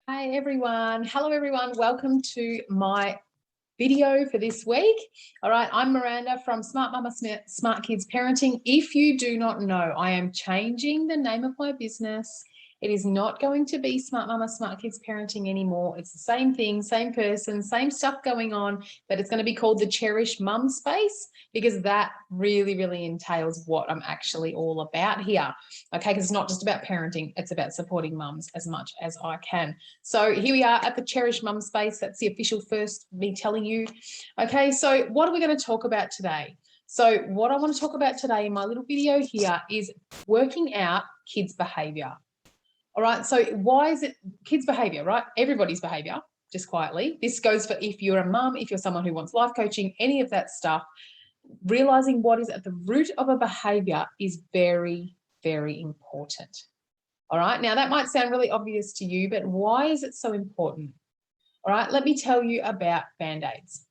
Hi everyone. Hello everyone. Welcome to my video for this week. All right, I'm Miranda from Smart Mama Smart Kids Parenting. If you do not know, I am changing the name of my business. It is not going to be Smart Mama Smart Kids Parenting anymore. It's the same thing, same person, same stuff going on, but it's going to be called the Cherish Mum Space because that really entails what I'm actually all about here. Okay, because it's not just about parenting, it's about supporting mums as much as I can. So here we are at the Cherish Mum Space. That's the official first me telling you. Okay, so what are we going to talk about today? So what I want to talk about today in my little video here is working out kids' behavior. All right, so why is it kids' behavior, right? Everybody's behavior, just quietly. This goes for if you're a mum, if you're someone who wants life coaching, any of that stuff. Realizing what is at the root of a behavior is very important. All right, now that might sound really obvious to you, but why is it so important? All right, let me tell you about Band-Aids.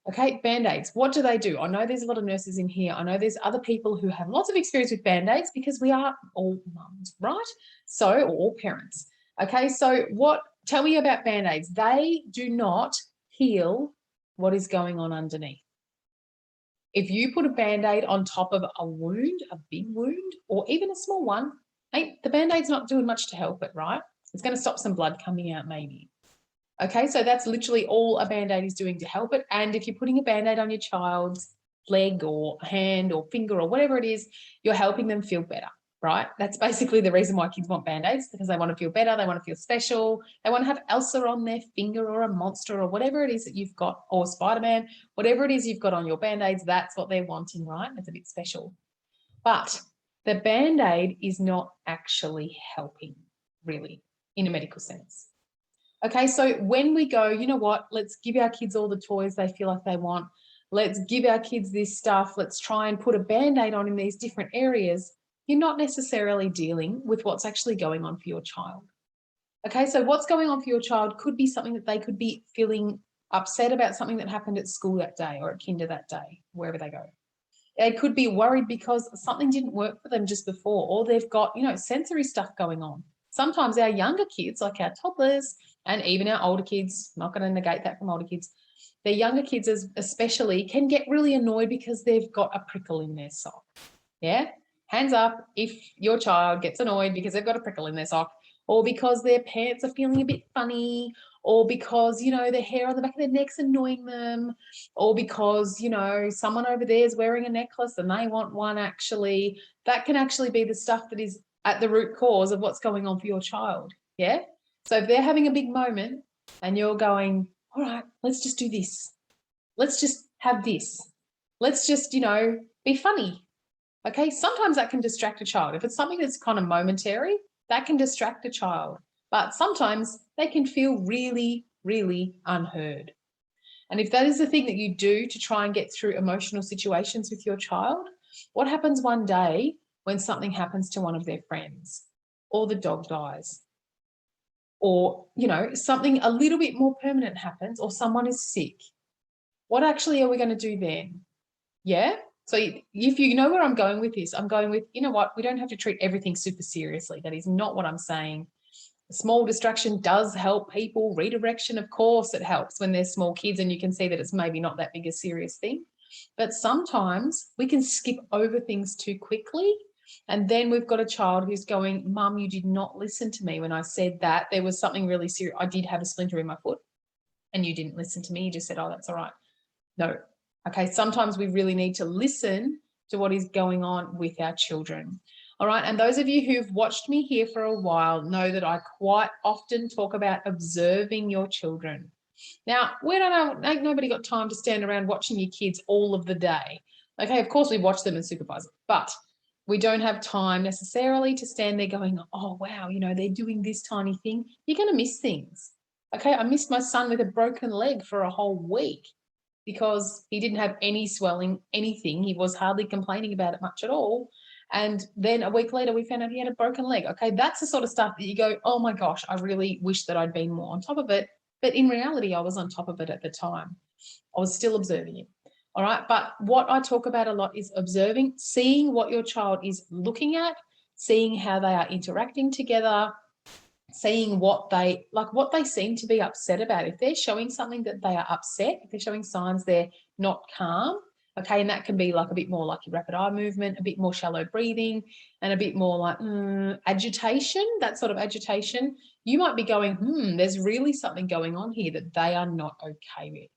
Okay, Band-Aids, what do they do? I know there's a lot of nurses in here. I know there's other people who have lots of experience with Band-Aids because we are all mums, right? So, or all parents. Okay, so tell me about Band-Aids. They do not heal what is going on underneath. If you put a Band-Aid on top of a wound, a big wound, or even a small one, the Band-Aid's not doing much to help it, right? It's going to stop some blood coming out maybe. Okay, so that's literally all a Band-Aid is doing to help it. And if you're putting a Band-Aid on your child's leg or hand or finger or whatever it is, you're helping them feel better, right? That's basically the reason why kids want Band-Aids, because they want to feel better, they want to feel special, they want to have Elsa on their finger or a monster or whatever it is that you've got, or Spider-Man, whatever it is you've got on your Band-Aids, that's what they're wanting, right? It's a bit special. But the Band-Aid is not actually helping, really, in a medical sense. Okay, so when we go, you know what, let's give our kids all the toys they feel like they want. Let's give our kids this stuff. Let's try and put a Band-Aid on in these different areas. You're not necessarily dealing with what's actually going on for your child. Okay, so what's going on for your child could be something that they could be feeling upset about, something that happened at school that day or at kinder that day, wherever they go. They could be worried because something didn't work for them just before, or they've got, sensory stuff going on. Sometimes our younger kids, like our toddlers and even our older kids, not going to negate that from older kids, their younger kids especially can get really annoyed because they've got a prickle in their sock. Yeah? Hands up if your child gets annoyed because they've got a prickle in their sock, or because their pants are feeling a bit funny, or because, the hair on the back of their neck's annoying them, or because, someone over there is wearing a necklace and they want one actually. That can actually be the stuff that is at the root cause of what's going on for your child. Yeah? So if they're having a big moment and you're going, all right, let's just do this. Let's just have this. Let's just, be funny. Okay, sometimes that can distract a child. If it's something that's kind of momentary, that can distract a child. But sometimes they can feel really unheard. And if that is the thing that you do to try and get through emotional situations with your child, what happens one day when something happens to one of their friends, or the dog dies, or, something a little bit more permanent happens, or someone is sick? What actually are we going to do then? Yeah? So if you know where I'm going with this, I'm going with, you know what, we don't have to treat everything super seriously. That is not what I'm saying. A small distraction does help people. Redirection, of course, it helps when they're small kids and you can see that it's maybe not that big a serious thing. But sometimes we can skip over things too quickly. And then we've got a child who's going, Mum, you did not listen to me when I said that. There was something really serious. I did have a splinter in my foot and you didn't listen to me. You just said, oh, that's all right. No. Okay, sometimes we really need to listen to what is going on with our children. All right, and those of you who've watched me here for a while know that I quite often talk about observing your children. Now, ain't nobody got time to stand around watching your kids all of the day. Okay, of course we watch them and supervise it, but we don't have time necessarily to stand there going, oh, wow, they're doing this tiny thing. You're going to miss things. Okay, I missed my son with a broken leg for a whole week because he didn't have any swelling, anything. He was hardly complaining about it much at all. And then a week later, we found out he had a broken leg. Okay, that's the sort of stuff that you go, oh my gosh, I really wish that I'd been more on top of it. But in reality, I was on top of it at the time. I was still observing it. All right, but what I talk about a lot is observing, seeing what your child is looking at, seeing how they are interacting together, seeing what they seem to be upset about. If they're showing something that they are upset, if they're showing signs they're not calm, okay, and that can be like a bit more like your rapid eye movement, a bit more shallow breathing, and a bit more like agitation, that sort of agitation, you might be going, there's really something going on here that they are not okay with.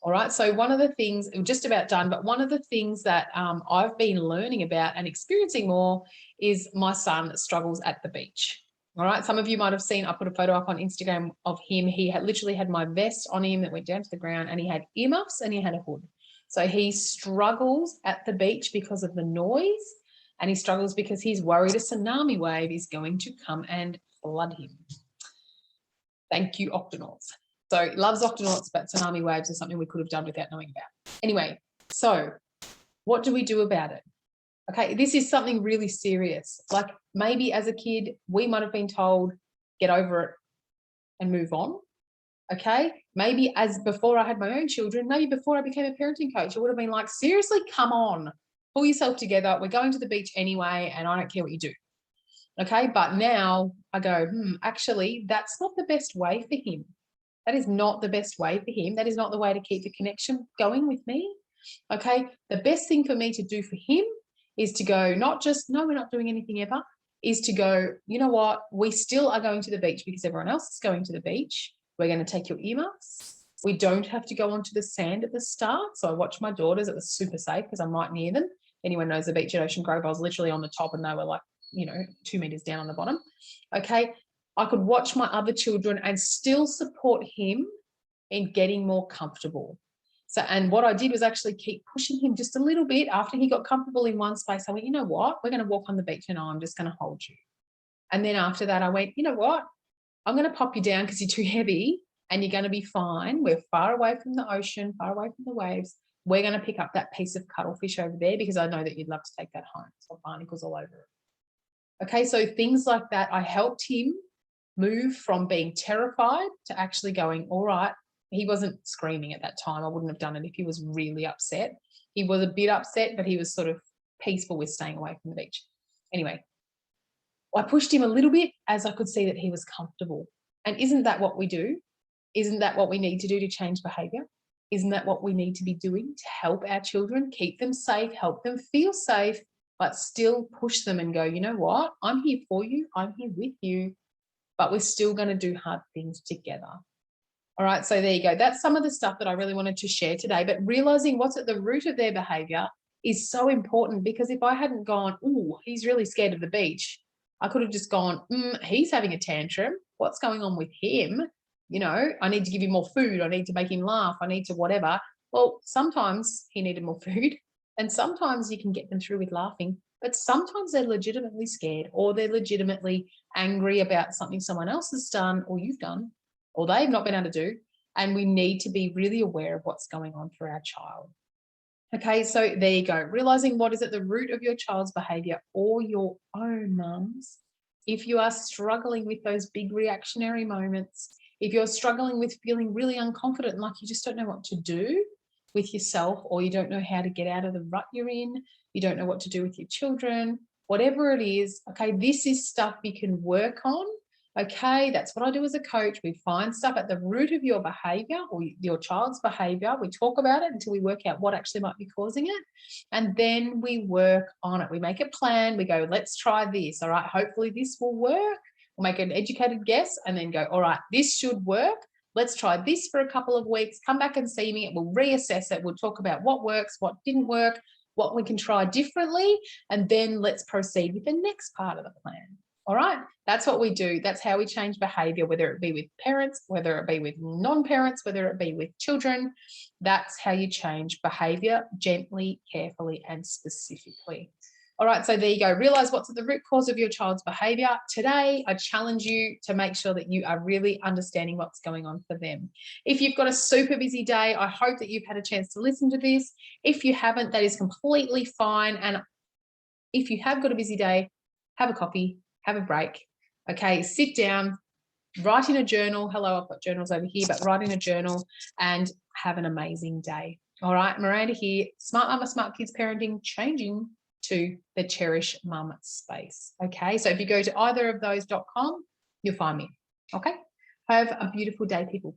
All right, so one of the things, we're just about done, but one of the things that I've been learning about and experiencing more is my son struggles at the beach. All right, some of you might have seen, I put a photo up on Instagram of him. He had literally had my vest on him that went down to the ground, and he had earmuffs and he had a hood. So he struggles at the beach because of the noise, and he struggles because he's worried a tsunami wave is going to come and flood him. Thank you, Octonauts. So he loves Octonauts, but tsunami waves is something we could have done without knowing about. Anyway, so what do we do about it? Okay, this is something really serious. Like maybe as a kid, we might have been told, get over it and move on. Okay, maybe as before I had my own children, maybe before I became a parenting coach, it would have been like, seriously, come on, pull yourself together. We're going to the beach anyway, and I don't care what you do. Okay, but now I go, actually, that's not the best way for him. That is not the best way for him. That is not the way to keep the connection going with me. Okay, the best thing for me to do for him is to go, not just, no, we're not doing anything ever, is to go, you know what, we still are going to the beach because everyone else is going to the beach. We're going to take your earmuffs. We don't have to go onto the sand at the start. So I watched my daughters. It was super safe because I'm right near them. Anyone knows the beach at Ocean Grove, I was literally on the top and they were like, 2 meters down on the bottom. Okay, I could watch my other children and still support him in getting more comfortable. So, and what I did was actually keep pushing him just a little bit. After he got comfortable in one space, I went, you know what, we're going to walk on the beach and I'm just going to hold you. And then after that, I went, you know what, I'm going to pop you down because you're too heavy and you're going to be fine. We're far away from the ocean, far away from the waves. We're going to pick up that piece of cuttlefish over there because I know that you'd love to take that home. It's got barnacles all over it. Okay, so things like that, I helped him move from being terrified to actually going, all right. He wasn't screaming at that time. I wouldn't have done it if he was really upset. He was a bit upset, but he was sort of peaceful with staying away from the beach. Anyway, I pushed him a little bit as I could see that he was comfortable. And isn't that what we do? Isn't that what we need to do to change behavior? Isn't that what we need to be doing to help our children, keep them safe, help them feel safe, but still push them and go, you know what? I'm here for you. I'm here with you, but we're still going to do hard things together. All right, so there you go. That's some of the stuff that I really wanted to share today, but realizing what's at the root of their behavior is so important, because if I hadn't gone, oh, he's really scared of the beach, I could have just gone, he's having a tantrum. What's going on with him? I need to give him more food. I need to make him laugh. I need to whatever. Well, sometimes he needed more food, and sometimes you can get them through with laughing, but sometimes they're legitimately scared, or they're legitimately angry about something someone else has done or you've done, or they've not been able to do, and we need to be really aware of what's going on for our child. Okay, so there you go. Realizing what is at the root of your child's behavior or your own, mums. If you are struggling with those big reactionary moments, if you're struggling with feeling really unconfident, like you just don't know what to do with yourself, or you don't know how to get out of the rut you're in, you don't know what to do with your children, whatever it is, okay, this is stuff you can work on. Okay, that's what I do as a coach. We find stuff at the root of your behavior or your child's behavior. We talk about it until we work out what actually might be causing it. And then we work on it. We make a plan. We go, let's try this. All right, hopefully this will work. We'll make an educated guess and then go, all right, this should work. Let's try this for a couple of weeks. Come back and see me. We'll reassess it. We'll talk about what works, what didn't work, what we can try differently. And then let's proceed with the next part of the plan. All right, that's what we do. That's how we change behavior, whether it be with parents, whether it be with non-parents, whether it be with children. That's how you change behavior gently, carefully, and specifically. All right, so there you go. Realize what's at the root cause of your child's behavior. Today, I challenge you to make sure that you are really understanding what's going on for them. If you've got a super busy day, I hope that you've had a chance to listen to this. If you haven't, that is completely fine. And if you have got a busy day, have a coffee, have a break. Okay, sit down, write in a journal. Hello, I've got journals over here, but write in a journal and have an amazing day. All right, Miranda here, Smart Mama, Smart Kids Parenting, changing to the Cherish Mum space. Okay, so if you go to either of those.com, you'll find me. Okay. Have a beautiful day, people.